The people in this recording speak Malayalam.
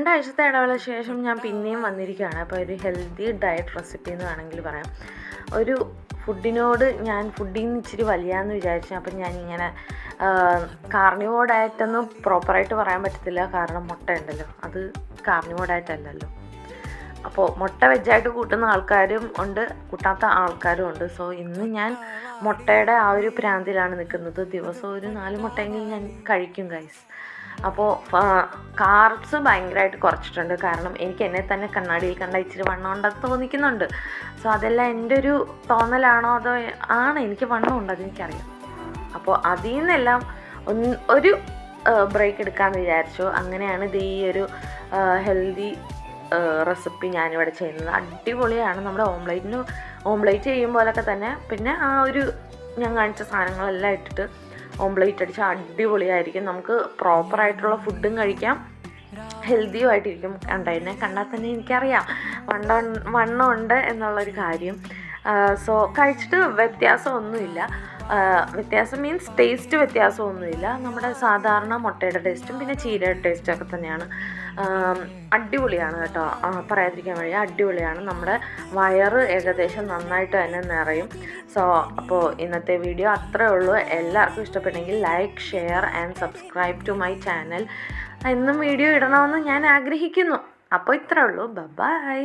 രണ്ടാഴ്ചത്തെ ഇടവേളയ്ക്ക് ശേഷം ഞാൻ പിന്നെയും വന്നിരിക്കുകയാണ്. അപ്പോൾ ഒരു ഹെൽത്തി ഡയറ്റ് റെസിപ്പി എന്ന് വേണമെങ്കിൽ പറയാം. ഒരു ഫുഡിനോട് ഞാൻ ഫുഡിൽ നിന്ന് ഇച്ചിരി വലിയാന്ന് വിചാരിച്ചു. അപ്പം ഞാനിങ്ങനെ കാർണിവോർ ഡയറ്റൊന്നും പ്രോപ്പറായിട്ട് പറയാൻ പറ്റത്തില്ല, കാരണം മുട്ട ഉണ്ടല്ലോ, അത് കാർണിവോർ ഡയറ്റ് അല്ലല്ലോ. അപ്പോൾ മുട്ട വെജായിട്ട് കൂട്ടുന്ന ആൾക്കാരും ഉണ്ട്, കൂട്ടാത്ത ആൾക്കാരും ഉണ്ട്. സോ ഇന്ന് ഞാൻ മുട്ടയുടെ ആ ഒരു പ്രാന്തിലാണ് നിൽക്കുന്നത്. ദിവസം ഒരു 4 മുട്ടയെങ്കിലും ഞാൻ കഴിക്കും ഗൈസ്. അപ്പോൾ കാർബ്സ് ഭയങ്കരമായിട്ട് കുറച്ചിട്ടുണ്ട്, കാരണം എനിക്ക് എന്നെ തന്നെ കണ്ണാടിയിൽ കണ്ട ഇച്ചിരി വണ്ണം ഉണ്ടെന്ന് തോന്നിക്കുന്നുണ്ട്. സോ അതെല്ലാം എൻ്റെ ഒരു തോന്നലാണോ അതോ ആണ്, എനിക്ക് വണ്ണം ഉണ്ട്, അതെനിക്കറിയാം. അപ്പോൾ അതിൽ നിന്നെല്ലാം ഒരു ബ്രേക്ക് എടുക്കാമെന്ന് വിചാരിച്ചു. അങ്ങനെയാണ് ഇത് ഈ ഒരു ഹെൽത്തി റെസിപ്പി ഞാനിവിടെ ചെയ്യുന്നത്. അടിപൊളിയാണ്. നമ്മുടെ ഓംലേറ്റ് ചെയ്യും പോലൊക്കെ തന്നെ. പിന്നെ ആ ഒരു ഞാൻ കാണിച്ച സാധനങ്ങളെല്ലാം ഇട്ടിട്ട് ഓംലേറ്റ് അടിച്ചാൽ അടിപൊളിയായിരിക്കും. നമുക്ക് പ്രോപ്പറായിട്ടുള്ള ഫുഡും കഴിക്കാം, ഹെൽത്തിയും ആയിട്ടിരിക്കും. എന്നെ കണ്ടാൽ തന്നെ എനിക്കറിയാം വണ്ണം ഉണ്ട് എന്നുള്ളൊരു കാര്യം. സോ കഴിച്ചിട്ട് വ്യത്യാസമൊന്നുമില്ല. വ്യത്യാസം മീൻസ് ടേസ്റ്റ് വ്യത്യാസമൊന്നുമില്ല. നമ്മുടെ സാധാരണ മുട്ടയുടെ ടേസ്റ്റും പിന്നെ ചീരയുടെ ടേസ്റ്റും ഒക്കെ തന്നെയാണ്. അടിപൊളിയാണ് കേട്ടോ, പറയാതിരിക്കാൻ വഴി അടിപൊളിയാണ്. നമ്മുടെ വയറ് ഏകദേശം നന്നായിട്ട് തന്നെ നിറയും. സോ അപ്പോൾ ഇന്നത്തെ വീഡിയോ അത്രേ ഉള്ളൂ. എല്ലാവർക്കും ഇഷ്ടപ്പെട്ടെങ്കിൽ like, share and subscribe to my channel. എന്നും വീഡിയോ ഇടണമെന്ന് ഞാൻ ആഗ്രഹിക്കുന്നു. അപ്പോൾ ഇത്രേ ഉള്ളൂ. ബൈ.